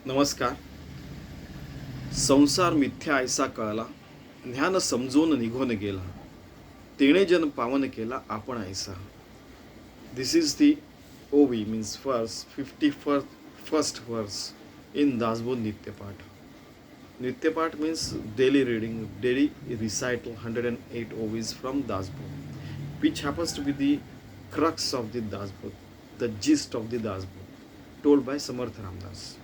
नमस्कार. संसार मिथ्या ऐसा कळला, ज्ञान समजून निघून गेला, तेणे जन पावन केला आपण ऐसा. This is the OV, means verse 51st verse in Dasbodh Nityapath. Nityapath means daily reading, daily recital 108 OVs from Dasbodh, which happens to be the crux of the Dasbodh, the gist of the Dasbodh, told by Samarth Ramdas.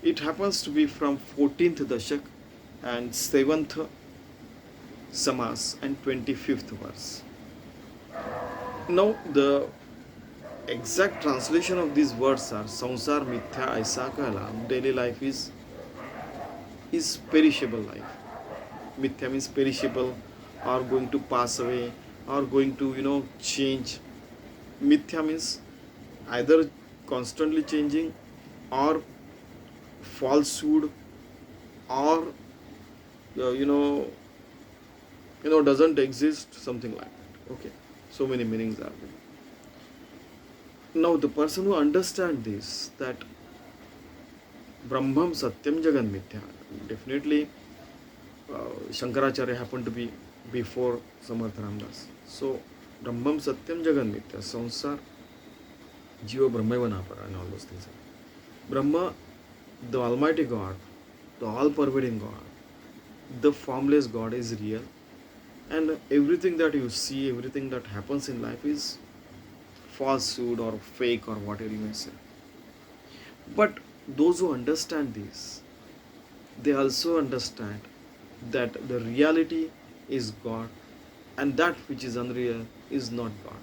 It happens to be from 14th Dashak and 7th Samas and 25th verse. Now, the exact translation of these words are Sansar Mithya Aisa Kala. Daily life is perishable life. Mithya means perishable, or going to pass away, or going to change. Mithya means either constantly changing, or falsehood, or doesn't exist, something like that. Okay, so many meanings are there. Now the person who understands this, that Brahmam Satyam Jagan Mithya, definitely Shankaracharya happened to be before Samarth Ramdas. So Brahmam Satyam Jagan Mithya, Sansar Jiva Brahmavanapara, and all those things. Brahma, the Almighty God, the all-pervading God, the formless God is real, and everything that you see, everything that happens in life is falsehood or fake or whatever you may say. But those who understand this, they also understand that the reality is God, and that which is unreal is not God.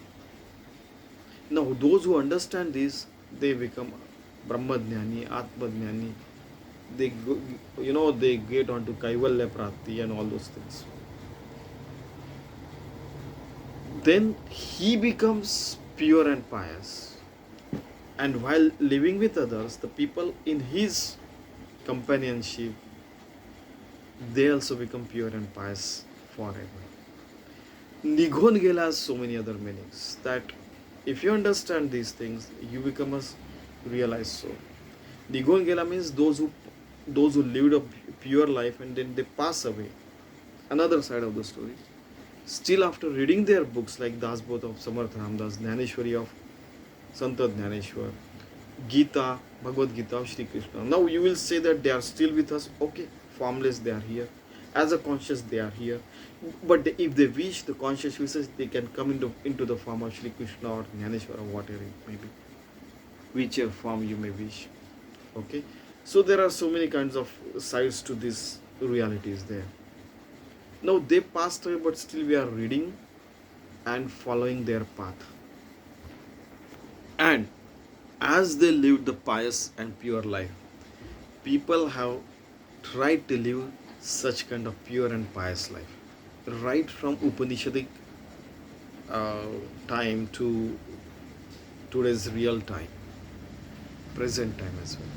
Now, those who understand this, they become Brahmadhyani, Atmadhyani. They go, they get onto Kaivalya Prati and all those things. Then he becomes pure and pious. And while living with others, the people in his companionship, they also become pure and pious forever. Nighun gela has so many other meanings, that if you understand these things, you become a realized soul. Nighun gela means those who lived a pure life and then they pass away. Another side of the story. Still, after reading their books like Dasbodh of Samarth Ramdas, Jnaneshwari of Santa Jnaneshwar, Gita, Bhagavad Gita of Shri Krishna, now you will say that they are still with us. Okay, formless, they are here. As a conscious, they are here. But if they wish, the conscious wishes, they can come into the form of Shri Krishna or Jnaneshwar or whatever it may be, whichever form you may wish. Okay, so there are so many kinds of sides to this realities there. Now they passed away, but still we are reading and following their path. And as they lived the pious and pure life, people have tried to live such kind of pure and pious life, right from Upanishadic time to today's real time, present time as well.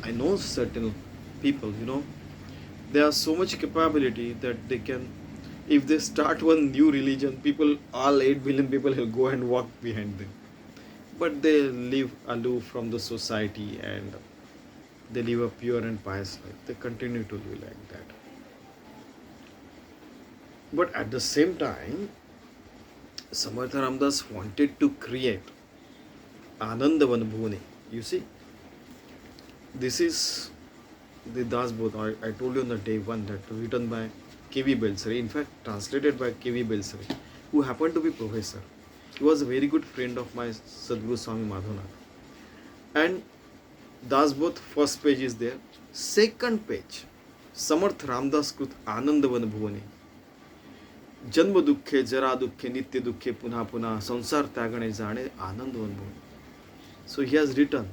I know certain people, they have so much capability that they can, if they start one new religion, people, all 8 billion people will go and walk behind them. But they live aloof from the society and they live a pure and pious life. They continue to live like that. But at the same time, Samarth Ramdas wanted to create Anandavan Bhuvane. You see, this is the Dasbodh. I told you on the day one that written by K.V. Belsare, in fact translated by K.V. Belsare, who happened to be professor. He was a very good friend of my Sadguru Swami Madhavnath. And Dasbodh first page is there. Second page, Samarth Ramdas Krut Anandavan Bhuvane. जन्म दुःखे जरा दुःखे नित्य दुःखे पुन्हा पुन्हा संसार त्यागणे जाणे आनंदवन भुवन. So he has written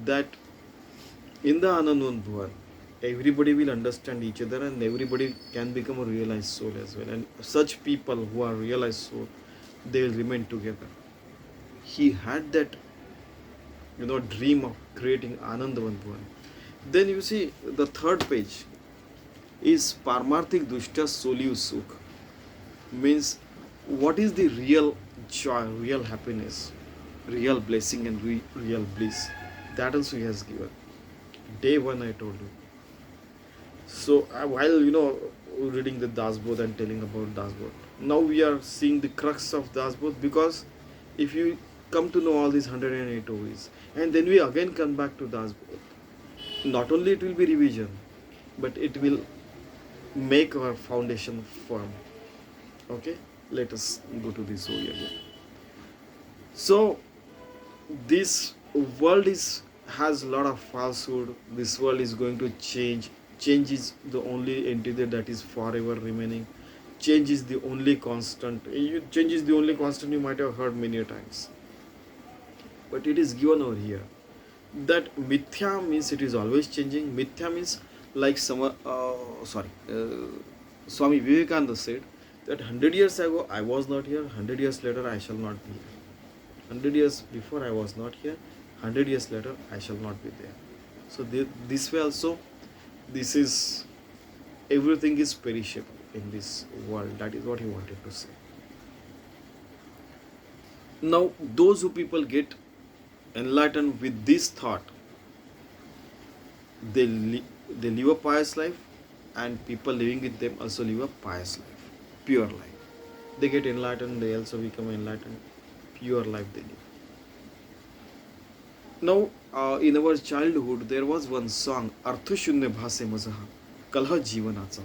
that in the Anandvan Bhuvan, everybody will understand each other and everybody can become a realized soul as well. And such people who are realized soul, they will remain together. He had that, dream of creating Anandvan Bhuvan. Then you see the third page is Parmarthik Dushtya Soliu Sukh. Means what is the real joy, real happiness, real blessing and real bliss. That also he has given. Day one I told you. So while reading the Dasbodh and telling about Dasbodh, now we are seeing the crux of Dasbodh, because if you come to know all these 108 OVs, and then we again come back to Dasbodh, not only it will be revision, but it will make our foundation firm. Okay, let us go to this OV again. So this world is has a lot of falsehood. This world is going to change. Change is the only entity that is forever remaining. Change is the only constant. Change is the only constant, you might have heard many times, but it is given over here that mithya means it is always changing. Mithya means, like Swami Vivekananda said that 100 years ago I was not here, 100 years later I shall not be here. 100 years before I was not here, 100 years later I shall not be there. So this way also, this is, everything is perishable in this world. That is what he wanted to say. Now those who people get enlightened with this thought, they live a pious life, and people living with them also live a pious life, pure life. They get enlightened, they also become enlightened, pure life they live. Now, in our childhood, there was one song, Arthashunya Bhase Mazaha, Kalha Jivanacha.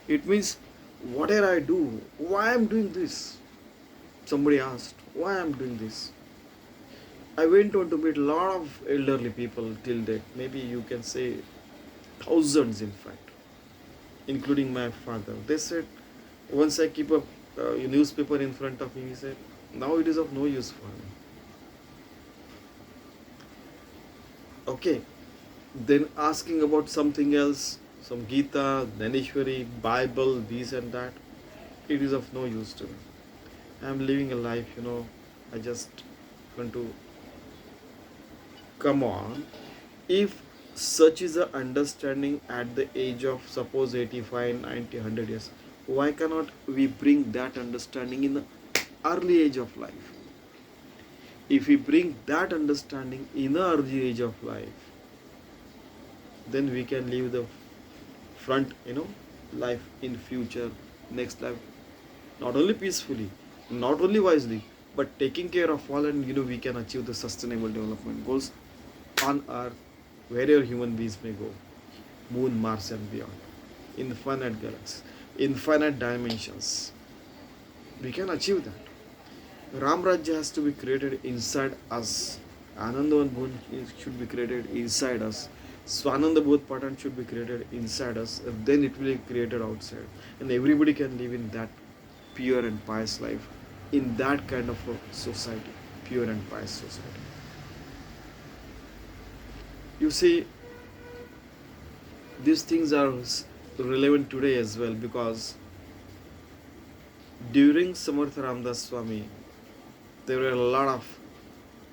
It means, whatever I do, why I am doing this? Somebody asked, why I am doing this? I went on to meet a lot of elderly people till date. Maybe you can say thousands, in fact, including my father. They said, once I keep a newspaper in front of me, he said, now it is of no use for me. Okay, then asking about something else, some Gita, Dhaneshwari, Bible, this and that, it is of no use to me. I am living a life, I just want to come on. If such is a understanding at the age of suppose 85, 90, 100 years, why cannot we bring that understanding in the early age of life? If we bring that understanding in the early age of life, then we can live the front, life in future, next life, not only peacefully, not only wisely, but taking care of all, and we can achieve the sustainable development goals on earth, wherever human beings may go, moon, Mars and beyond, infinite galaxies, infinite dimensions. We can achieve that. Ram Rajya has to be created inside us. Anandavan Bhun should be created inside us. Swananda Bodh Patan should be created inside us. Then it will be created outside. And everybody can live in that pure and pious life, in that kind of a society, pure and pious society. You see, these things are relevant today as well, because during Samarth Ramdas Swami, there were a lot of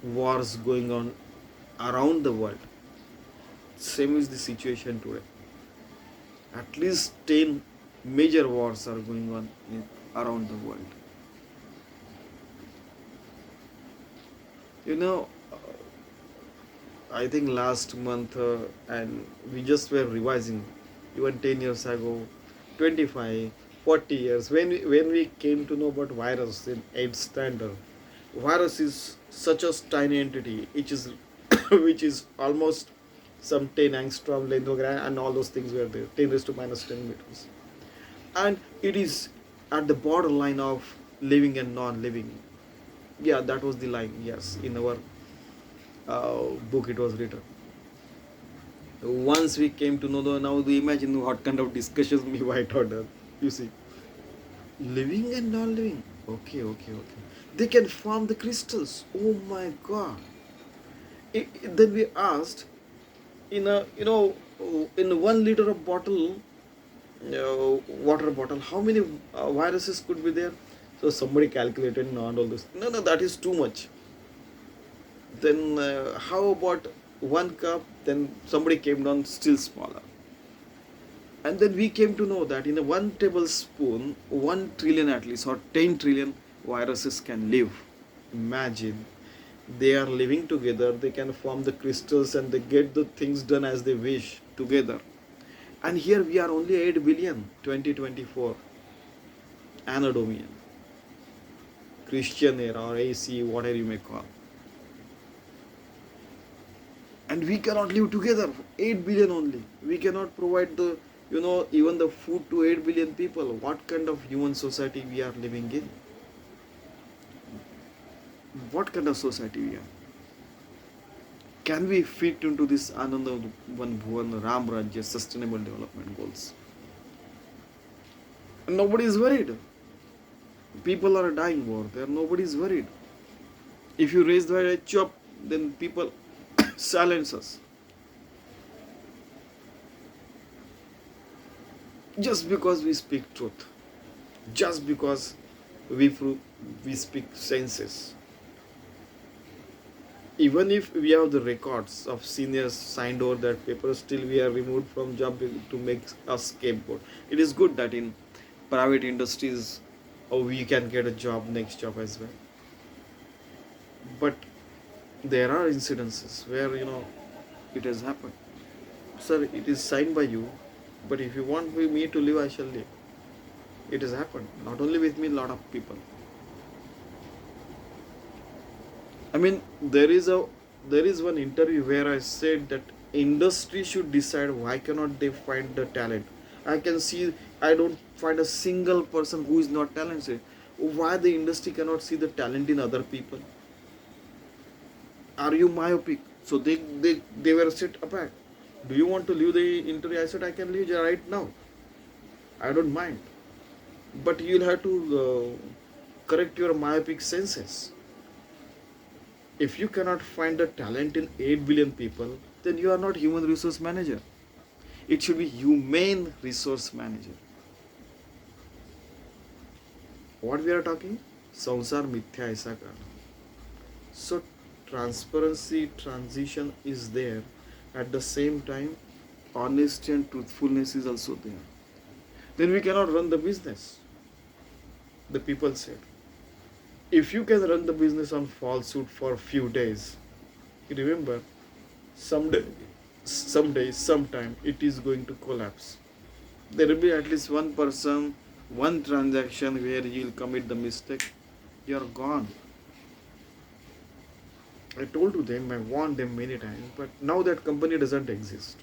wars going on around the world. Same is the situation today. At least 10 major wars are going on around the world. I think last month, and we just were revising, even 10 years ago, 25, 40 years, when we came to know about virus in 8th standard. Virus is such a tiny entity, which is almost some 10 angstrom length, and all those things were there, 10 raised to minus 10 meters. And it is at the borderline of living and non-living. Yeah, that was the line, yes, in our book it was written. Once we came to know, now imagine what kind of discussions we might order. You see, living and non-living. Okay. They can form the crystals. Oh my God. Then we asked, in 1 liter of bottle, water bottle, how many viruses could be there? So somebody calculated and all this. No, that is too much. Then how about 1 cup? Then somebody came down still smaller. And then we came to know that in a 1 tablespoon, 1 trillion at least, or 10 trillion viruses can live. Imagine They are living together, they can form the crystals and they get the things done as they wish together. And here we are only 8 billion, 2024, Anno Domini, Christian era or AC, whatever you may call. And we cannot live together, 8 billion only. We cannot provide the, even the food to 8 billion people. What kind of human society we are living in? What kind of society we are? Can we fit into this Ananda Van Bhuvan Ram Rajya sustainable development goals? And nobody is worried. People are dying over there. Nobody is worried. If you raise the right chop, then people silence us. Just because we speak truth. Just because we speak senses. Even if we have the records of seniors signed over that paper, still we are removed from job to make us scapegoat. It is good that in private industries, we can get a job, next job as well. But there are incidences where, it has happened. Sir, it is signed by you, but if you want me to live, I shall live. It has happened. Not only with me, a lot of people. I mean, there is one interview where I said that industry should decide why cannot they find the talent. I don't find a single person who is not talented. Why the industry cannot see the talent in other people? Are you myopic? So they were set apart. Do you want to leave the interview? I said I can leave right now. I don't mind. But you'll have to correct your myopic senses. If you cannot find the talent in 8 billion people, then you are not human resource manager. It should be humane resource manager. What we are talking? Sansar mithya aisa karna. So transparency, transition is there. At the same time, honesty and truthfulness is also there. Then we cannot run the business. The people said. If you can run the business on falsehood for a few days, remember, someday, sometime, it is going to collapse. There will be at least one person, one transaction where you will commit the mistake. You are gone. I told to them, I warned them many times, but now that company doesn't exist.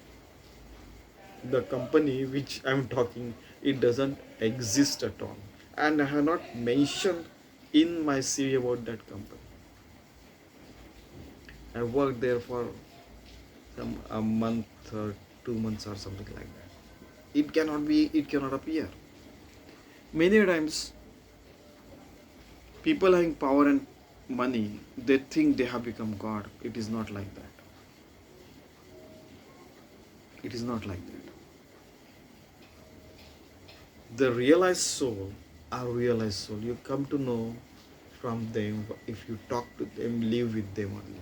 The company which I am talking, it doesn't exist at all. And I have not mentioned in my CV about that company. I worked there for a month or 2 months or something like that. It cannot appear. Many times, people having power and money, they think they have become God. It is not like that. It is not like that. The realized soul, our realized soul, you come to know from them if you talk to them, live with them only.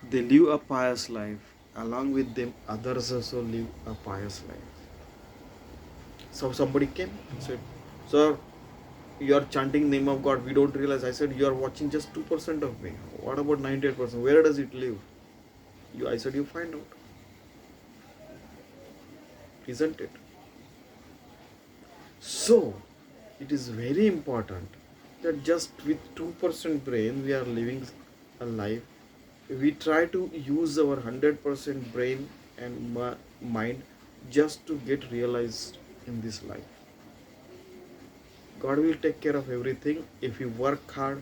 They live a pious life. Along with them, others also live a pious life. So somebody came and said, Sir, you are chanting name of God. We don't realize. I said, you are watching just 2% of me. What about 98%? Where does it live? I said, you find out. Isn't it? So, it is very important that just with 2% brain, we are living a life. We try to use our 100% brain and mind just to get realized in this life. God will take care of everything if we work hard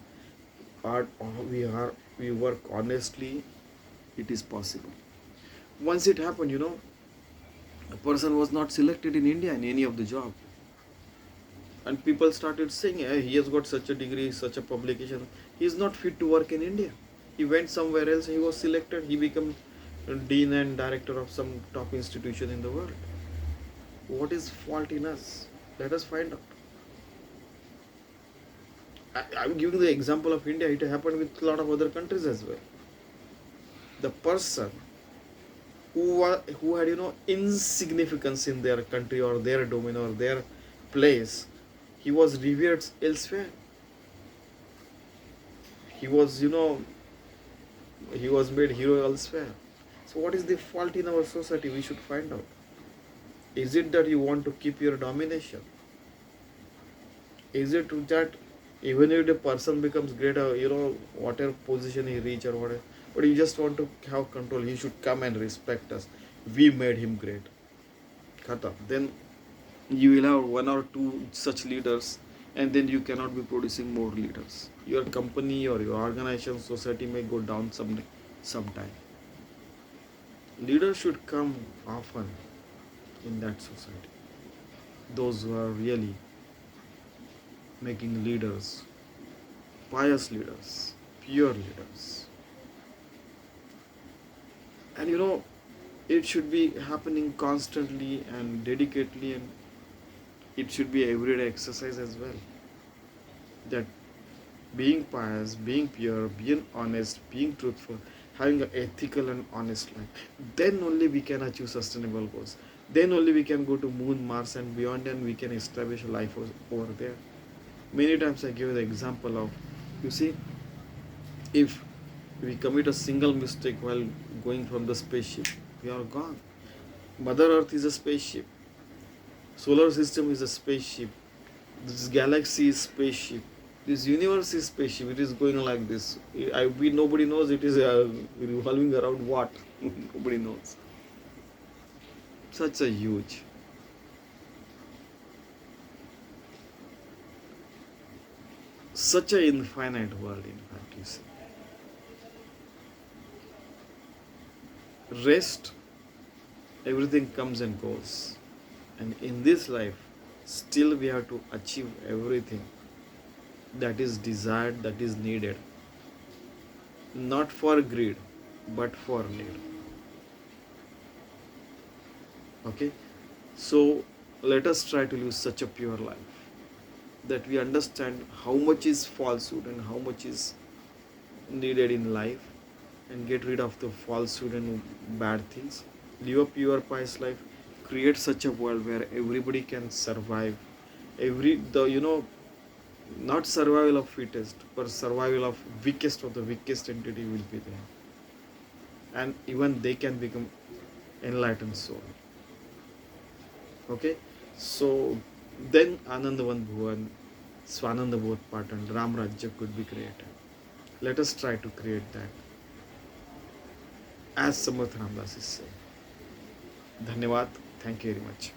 or we work honestly. It is possible. Once it happened, a person was not selected in India in any of the job. And people started saying, hey, he has got such a degree, such a publication. He is not fit to work in India. He went somewhere else, he was selected, he became dean and director of some top institution in the world. What is fault in us? Let us find out. I'm giving the example of India. It happened with a lot of other countries as well. The person who had insignificance in their country or their domain or their place, he was revered elsewhere. He was, he was made hero elsewhere. So what is the fault in our society? We should find out. Is it that you want to keep your domination? Is it that even if the person becomes great, whatever position he reach or whatever, but you just want to have control, he should come and respect us. We made him great. Khata. Then you will have one or two such leaders, and then you cannot be producing more leaders. Your company or your organization, society may go down sometime. Leaders should come often in that society. Those who are really making leaders, pious leaders, pure leaders. And it should be happening constantly and dedicatedly, and it should be everyday exercise as well. That being pious, being pure, being honest, being truthful, having an ethical and honest life, then only we can achieve sustainable goals. Then only we can go to moon, Mars, and beyond, and we can establish a life over there. Many times I give the example of, you see, if we commit a single mistake while going from the spaceship, we are gone. Mother Earth is a spaceship. Solar system is a spaceship. This galaxy is spaceship. This universe is spaceship. It is going like this. Nobody knows it is revolving around what. Nobody knows. Such a huge. Such a infinite world, in fact, you see. Rest, everything comes and goes. And in this life, still we have to achieve everything that is desired, that is needed. Not for greed, but for need. Okay? So let us try to live such a pure life that we understand how much is falsehood and how much is needed in life, and get rid of the falsehood and bad things. Live a pure, pious life. Create such a world where everybody can survive. Not survival of fittest, but survival of weakest of the weakest entity will be there. And even they can become enlightened soul. Okay? So then Anandavan Bhuvan, Swananda Bodh Patan, Ram Rajya could be created. Let us try to create that. As Samarth Ramdas is saying. Dhanyavad. Thank you very much.